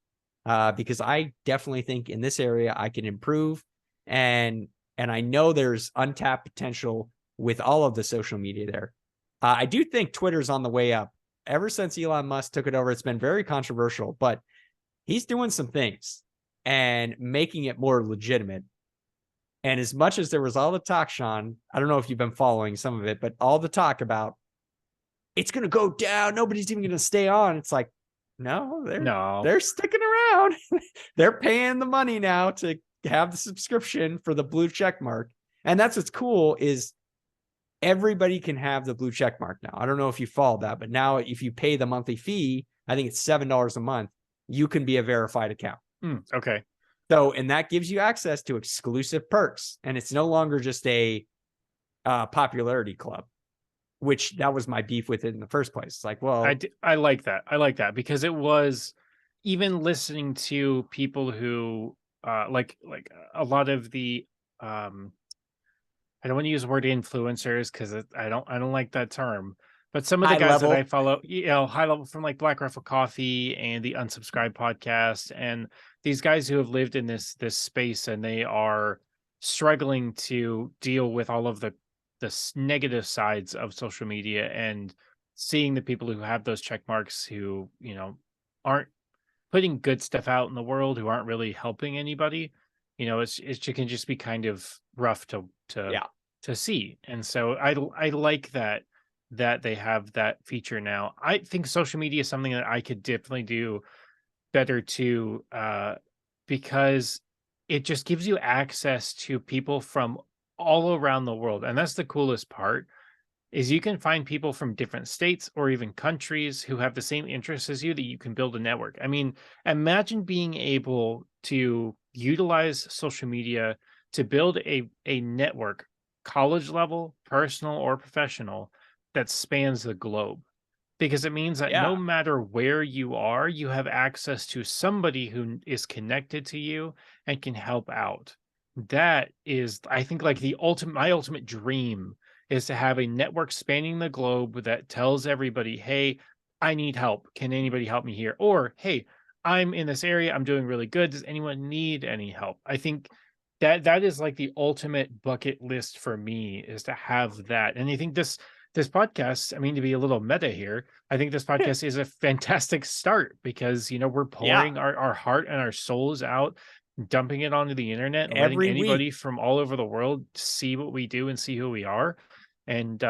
Because I definitely think in this area I can improve, and I know there's untapped potential with all of the social media there. I do think Twitter's on the way up. Ever since Elon Musk took it over, it's been very controversial, but he's doing some things and making it more legitimate. And as much as there was all the talk, Sean, I don't know if you've been following some of it, but all the talk about it's going to go down, nobody's even going to stay on. It's like, no, they're sticking around. They're paying the money now to have the subscription for the blue check mark. And that's what's cool is everybody can have the blue check mark now. I don't know if you followed that, but now if you pay the monthly fee, I think it's $7 a month, you can be a verified account. Okay. So, and that gives you access to exclusive perks. And it's no longer just a popularity club, which that was my beef with it in the first place. It's like, well, I like that. I like that because it was, even listening to people who like a lot of the I don't want to use the word influencers because I don't like that term, but some of the guys that I follow, high level, from like Black Rifle Coffee and the Unsubscribed podcast, and these guys who have lived in this space and they are struggling to deal with all of the negative sides of social media, and seeing the people who have those check marks who, aren't putting good stuff out in the world, who aren't really helping anybody, it can just be kind of rough to see. And so I like that they have that feature now. I think social media is something that I could definitely do better too, because it just gives you access to people from all around the world. And that's the coolest part, is you can find people from different states or even countries who have the same interests as you, that you can build a network. I mean, imagine being able to utilize social media to build a network, college level, personal or professional, that spans the globe. Because it means that no matter where you are, you have access to somebody who is connected to you and can help out. That is, I think, like my ultimate dream is to have a network spanning the globe that tells everybody, hey, I need help. Can anybody help me here? Or, hey, I'm in this area, I'm doing really good. Does anyone need any help? I think that is like the ultimate bucket list for me, is to have that. And I think this podcast, I mean, to be a little meta here, I think this podcast is a fantastic start, because, we're pouring our heart and our souls out, dumping it onto the internet and letting every week. anybody from all over the world see what we do and see who we are. And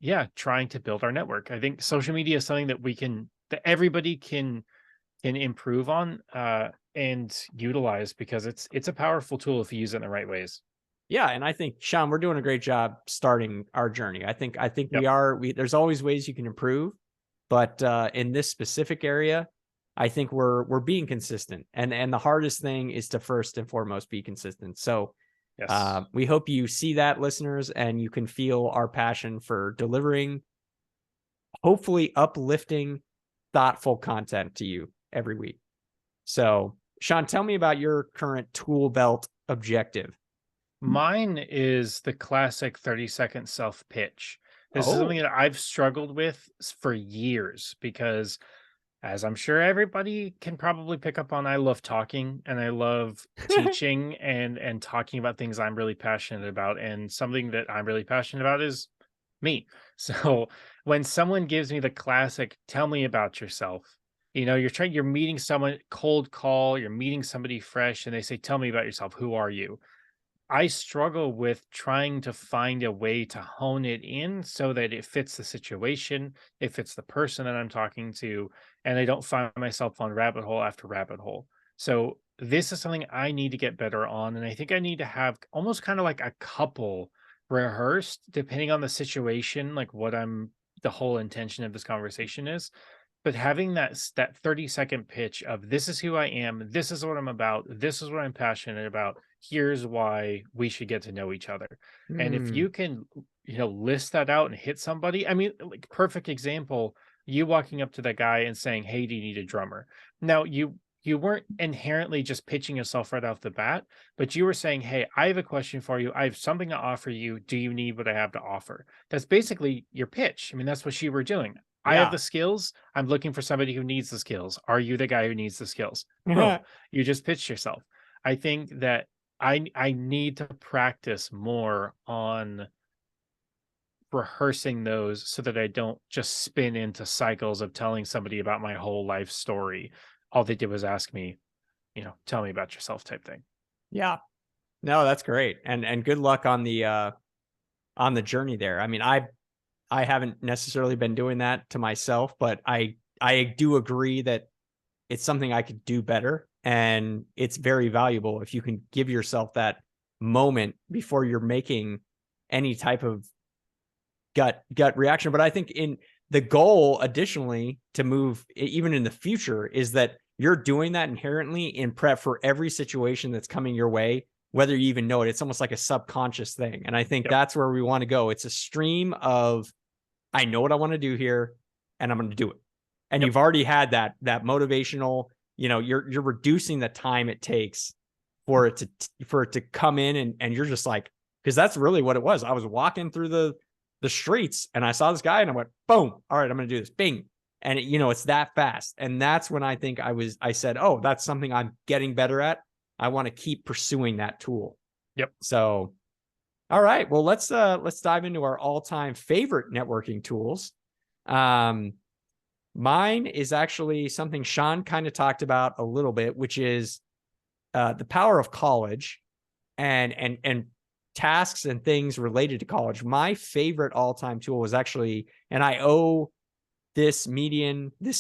yeah, trying to build our network. I think social media is something that everybody can improve on and utilize, because it's a powerful tool if you use it in the right ways. Yeah, and I think Sean, we're doing a great job starting our journey. I think Yep. there's always ways you can improve, but in this specific area, I think we're being consistent. And the hardest thing is to first and foremost be consistent. So Yes. we hope you see that, listeners, and you can feel our passion for delivering hopefully uplifting, thoughtful content to you every week. So, Sean, tell me about your current tool belt objective. Mine is the classic 30-second self pitch. This is something Oh, that I've struggled with for years because, as I'm sure everybody can probably pick up on, I love talking and I love teaching and talking about things I'm really passionate about. And something that I'm really passionate about is me. So when someone gives me the classic, tell me about yourself, you're meeting someone, cold call, you're meeting somebody fresh, and they say, tell me about yourself. Who are you? I struggle with trying to find a way to hone it in so that it fits the situation, it fits the person that I'm talking to, and I don't find myself on rabbit hole after rabbit hole. So this is something I need to get better on. And I think I need to have almost kind of like a couple rehearsed, depending on the situation, like the whole intention of this conversation is. But having that 30-second pitch of, this is who I am, this is what I'm about, this is what I'm passionate about, here's why we should get to know each other. And if hmm. you can, list that out and hit somebody, I mean, like, perfect example, you walking up to that guy and saying, hey, do you need a drummer? Now you weren't inherently just pitching yourself right off the bat, but you were saying, hey, I have a question for you, I have something to offer you, do you need what I have to offer? That's basically your pitch. I mean, that's what you were doing. I have Yeah. the skills, I'm looking for somebody who needs the skills. Are you the guy who needs the skills? Boom, you just pitched yourself. I think that I need to practice more on rehearsing those so that I don't just spin into cycles of telling somebody about my whole life story. All they did was ask me, tell me about yourself type thing. Yeah. No, that's great. And good luck on the journey there. I mean, I haven't necessarily been doing that to myself, but I do agree that it's something I could do better. And it's very valuable if you can give yourself that moment before you're making any type of gut reaction. But I think in the goal, additionally, to move even in the future, is that you're doing that inherently in prep for every situation that's coming your way, whether you even know it. It's almost like a subconscious thing. And I think Yep. that's where we want to go. It's a stream of, I know what I want to do here and I'm going to do it. And Yep. you've already had that motivational, you're reducing the time it takes for it to come in, and you're just like, because that's really what it was. I was walking through the streets and I saw this guy and I went, boom, all right, I'm going to do this. Bing. And it's that fast. And that's when I think I said, oh, that's something I'm getting better at. I want to keep pursuing that tool. Yep. So, all right, well, let's dive into our all-time favorite networking tools. Mine is actually something Sean kind of talked about a little bit, which is the power of college and tasks and things related to college. My favorite all-time tool was actually, and I owe this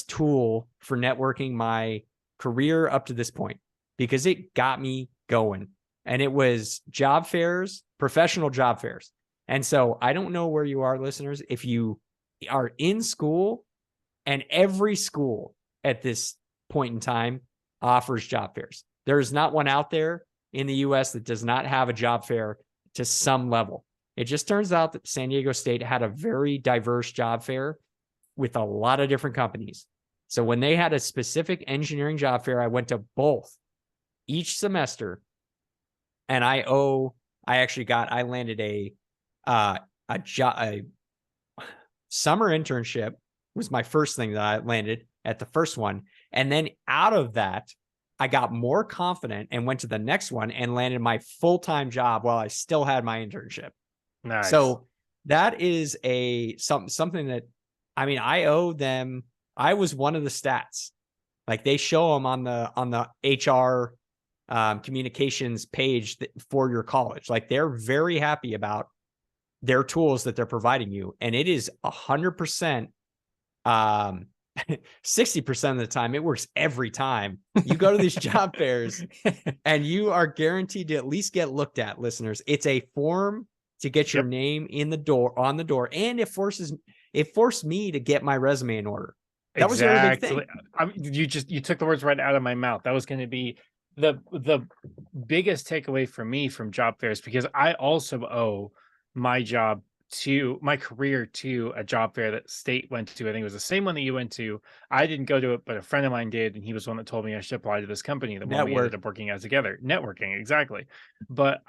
tool for networking my career up to this point, because it got me going. And it was job fairs, professional job fairs. And so I don't know where you are, listeners, if you are in school, and every school at this point in time offers job fairs. There is not one out there in the US that does not have a job fair to some level. It just turns out that San Diego State had a very diverse job fair with a lot of different companies. So when they had a specific engineering job fair, I went to both each semester. And I landed a summer internship was my first thing that I landed at the first one. And then out of that, I got more confident and went to the next one and landed my full-time job while I still had my internship. Nice. So that is something that, I mean, I owe them. I was one of the stats. Like, they show them on the HR communications page for your college. Like they're very happy about their tools that they're providing you. And it is 100%, 60% of the time, it works every time. You go to these job fairs and you are guaranteed to at least get looked at, listeners. It's a form to get your name in the door, on the door. And it forced me to get my resume in order. That was the other big thing. You took the words right out of my mouth. That was going to be the biggest takeaway for me from job fairs, because I also owe my career to a job fair that state went to. I think it was the same one that you went to. I didn't go to it, but a friend of mine did, and he was the one that told me I should apply to this company, the one we ended up working out together. Networking, exactly. But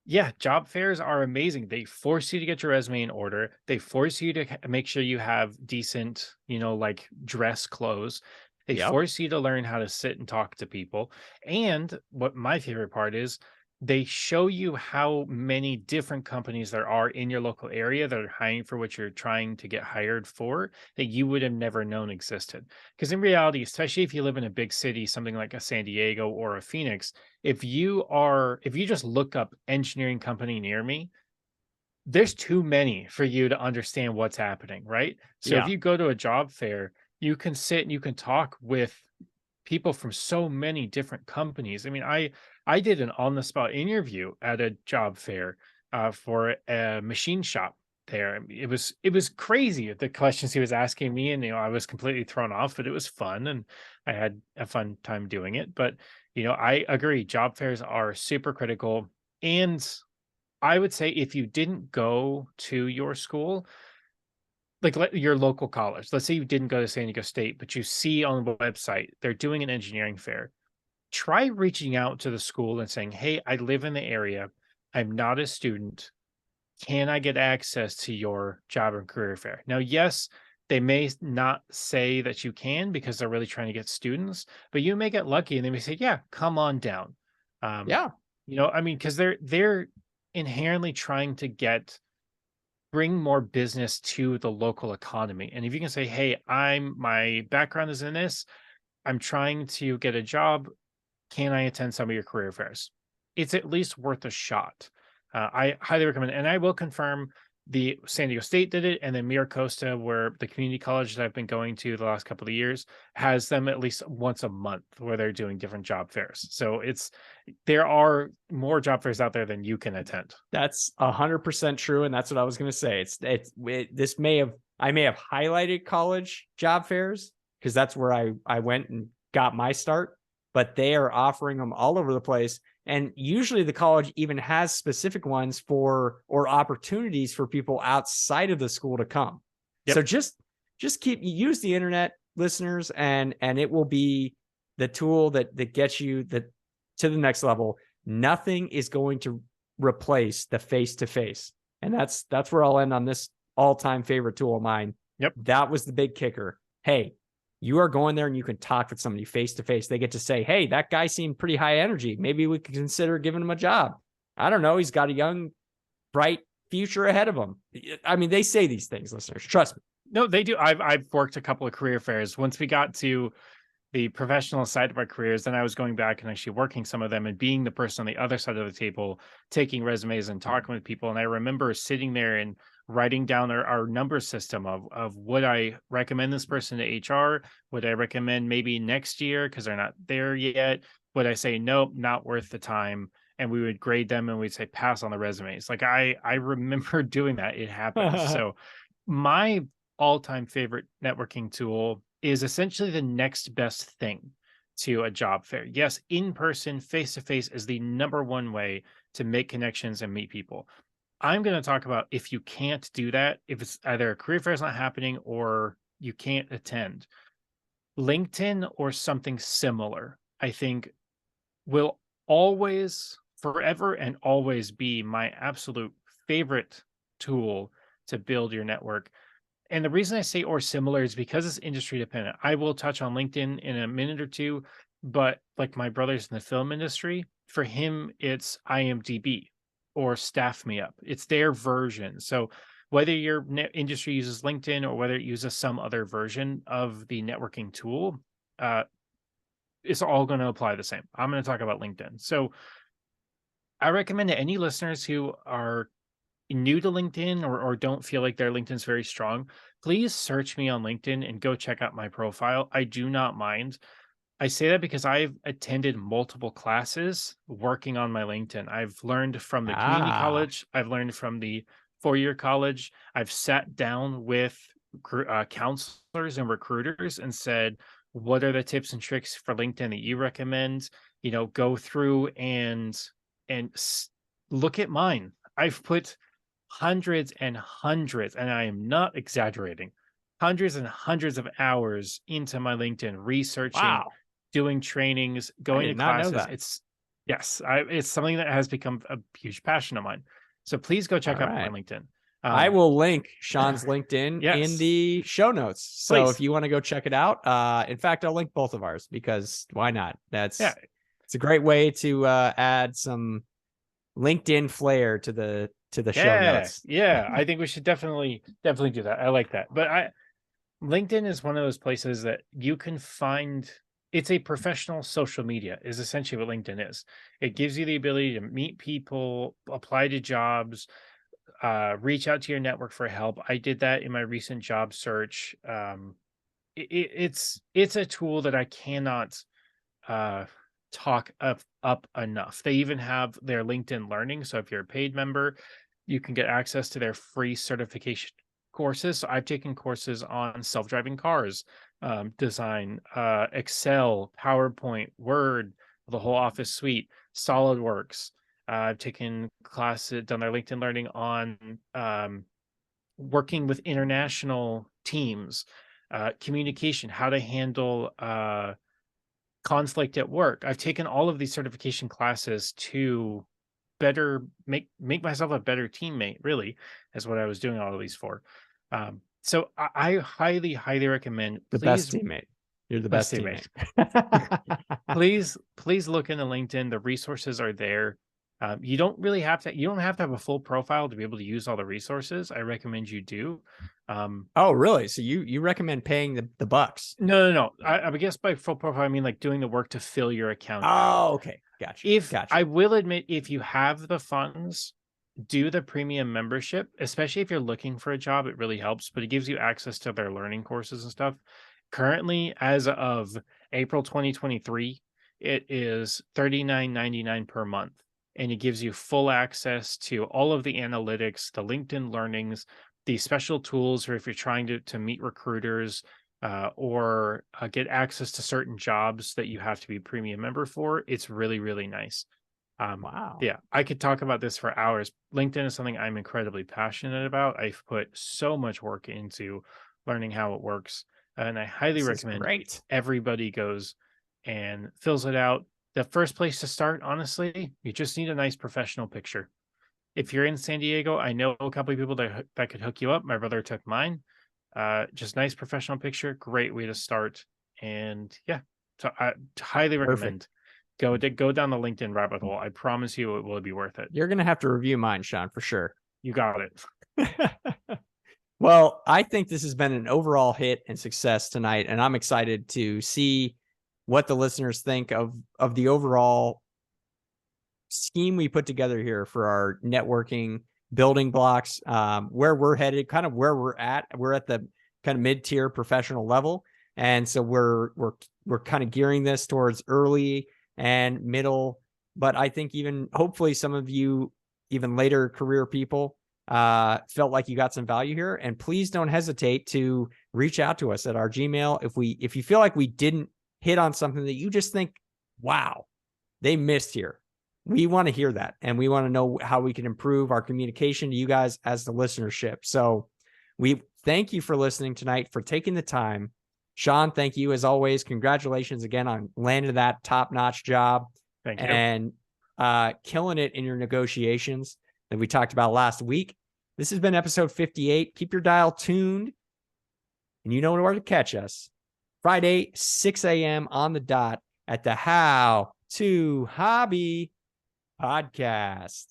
yeah, job fairs are amazing. They force you to get your resume in order. They force you to make sure you have decent, like dress clothes. They force you to learn how to sit and talk to people. And what my favorite part is, they show you how many different companies there are in your local area that are hiring for what you're trying to get hired for, that you would have never known existed. Because in reality, especially if you live in a big city, something like a San Diego or a Phoenix, if you just look up engineering company near me, there's too many for you to understand what's happening, right? So if you go to a job fair, you can sit and you can talk with people from so many different companies. I mean, I did an on the spot interview at a job fair for a machine shop there. I mean, it was crazy the questions he was asking me, and I was completely thrown off, but it was fun, and I had a fun time doing it. But I agree, job fairs are super critical. And I would say if you didn't go to your school, like your local college, let's say you didn't go to San Diego State, but you see on the website they're doing an engineering fair, try reaching out to the school and saying, hey, I live in the area, I'm not a student, can I get access to your job and career fair? Now, yes, they may not say that you can because they're really trying to get students, but you may get lucky and they may say, yeah, come on down. um Yeah. I mean, because they're inherently trying to bring more business to the local economy. And if you can say, hey, my background is in this, I'm trying to get a job, can I attend some of your career fairs? It's at least worth a shot. I highly recommend it. And I will confirm, the San Diego State did it, and then Miracosta, where the community college that I've been going to the last couple of years, has them at least once a month where they're doing different job fairs. So there are more job fairs out there than you can attend. That's 100% true. And that's what I was going to say. I may have highlighted college job fairs because that's where I went and got my start, but they are offering them all over the place. And usually the college even has specific ones or opportunities for people outside of the school to come. Yep. So just use the internet, listeners, and it will be the tool that gets you to the next level. Nothing is going to replace the face-to-face. And that's where I'll end on this all-time favorite tool of mine. Yep. That was the big kicker. Hey, you are going there and you can talk with somebody face to face. They get to say, hey, that guy seemed pretty high energy. Maybe we could consider giving him a job. I don't know. He's got a young, bright future ahead of him. I mean, they say these things, listeners. Trust me. No, they do. I've worked a couple of career fairs. Once we got to the professional side of our careers, then I was going back and actually working some of them and being the person on the other side of the table, taking resumes and talking with people. And I remember sitting there and writing down our number system of would I recommend this person to HR? Would I recommend maybe next year because they're not there yet? Would I say, nope, not worth the time? And we would grade them and we'd say pass on the resumes. Like I remember doing that. It happens. So my all-time favorite networking tool is essentially the next best thing to a job fair. Yes, in person, face to face is the number one way to make connections and meet people. I'm going to talk about if you can't do that, if it's either a career fair is not happening or you can't attend, LinkedIn or something similar, I think will always, forever and always be my absolute favorite tool to build your network. And the reason I say or similar is because it's industry dependent. I will touch on LinkedIn in a minute or two, but like my brother's in the film industry, for him, it's IMDb or Staff Me Up. It's their version. So whether your industry uses LinkedIn or whether it uses some other version of the networking tool, it's all going to apply the same. I'm going to talk about LinkedIn. So I recommend to any listeners who are new to LinkedIn or don't feel like their LinkedIn's very strong, please search me on LinkedIn and go check out my profile. I do not mind. I say that because I've attended multiple classes working on my LinkedIn. I've learned from the community Ah, college, I've learned from the 4-year college. I've sat down with counselors and recruiters and said, what are the tips and tricks for LinkedIn that you recommend? Go through and look at mine. I've put hundreds and hundreds, and I am not exaggerating, hundreds and hundreds of hours into my LinkedIn, researching, wow. doing trainings, I going did to not know classes. that. It's something that has become a huge passion of mine. So please go All check out my right. LinkedIn. I Um, will link Sean's LinkedIn in yes, the show notes. So if please. you want to go check it out, in fact, I'll link both of ours because why not? Yeah, It's a great way to add some LinkedIn flair to the show yeah, notes. yeah. I think we should definitely do that. I like that. But LinkedIn is one of those places that you can find. It's a professional social media is essentially what LinkedIn is. It gives you the ability to meet people, apply to jobs, reach out to your network for help. I did that in my recent job search. It's a tool that I cannot uh, talk up enough. They even have their LinkedIn Learning. So if you're a paid member, you can get access to their free certification courses. So I've taken courses on self-driving cars, design, Excel, PowerPoint, Word, the whole Office suite, SolidWorks. I've taken classes, done their LinkedIn Learning on working with international teams, communication, how to handle conflict at work. I've taken all of these certification classes to better make myself a better teammate, really, is what I was doing all of these for. So I highly recommend, The best teammate. You're the best best teammate. teammate. Please look into LinkedIn. The resources are there. You don't have to have a full profile to be able to use all the resources. I recommend you do. Oh, really? So you recommend paying the bucks? No. I guess by full profile, I mean like doing the work to fill your account out. Oh, okay. Gotcha. If Gotcha. I will admit, if you have the funds, do the premium membership, especially if you're looking for a job, it really helps, but it gives you access to their learning courses and stuff. Currently, as of April 2023, it is $39.99 per month. And it gives you full access to all of the analytics, the LinkedIn learnings, the special tools, or if you're trying to meet recruiters or get access to certain jobs that you have to be premium member for. It's really nice. Wow. Yeah, I could talk about this for hours. LinkedIn is something I'm incredibly passionate about. I've put so much work into learning how it works, and I highly This is recommend great. everybody goes and fills it out. The first place to start, honestly, you just need a nice professional picture. If you're in San Diego, I know a couple of people that could hook you up. My brother took mine. Just nice professional picture, great way to start. And yeah, so I highly Perfect. recommend go down the LinkedIn rabbit hole. I promise you it will be worth it. You're gonna have to review mine, Sean, for sure. You got it. Well, I think this has been an overall hit and success tonight, and I'm excited to see what the listeners think of the overall scheme we put together here for our networking building blocks, where we're headed, kind of where we're at. We're at the kind of mid-tier professional level, and so we're kind of gearing this towards early and middle. But I think even hopefully some of you, even later career people, felt like you got some value here. And please don't hesitate to reach out to us at our Gmail if you feel like we didn't hit on something that you just think, wow, they missed here. We want to hear that, and we want to know how we can improve our communication to you guys as the listenership. So we thank you for listening tonight, for taking the time. Sean, thank you as always. Congratulations again on landing that top-notch job Thank you. and killing it in your negotiations that we talked about last week. This has been episode 58. Keep your dial tuned, and you know where to catch us. Friday, 6 a.m. on the dot at the How to Hobby podcast.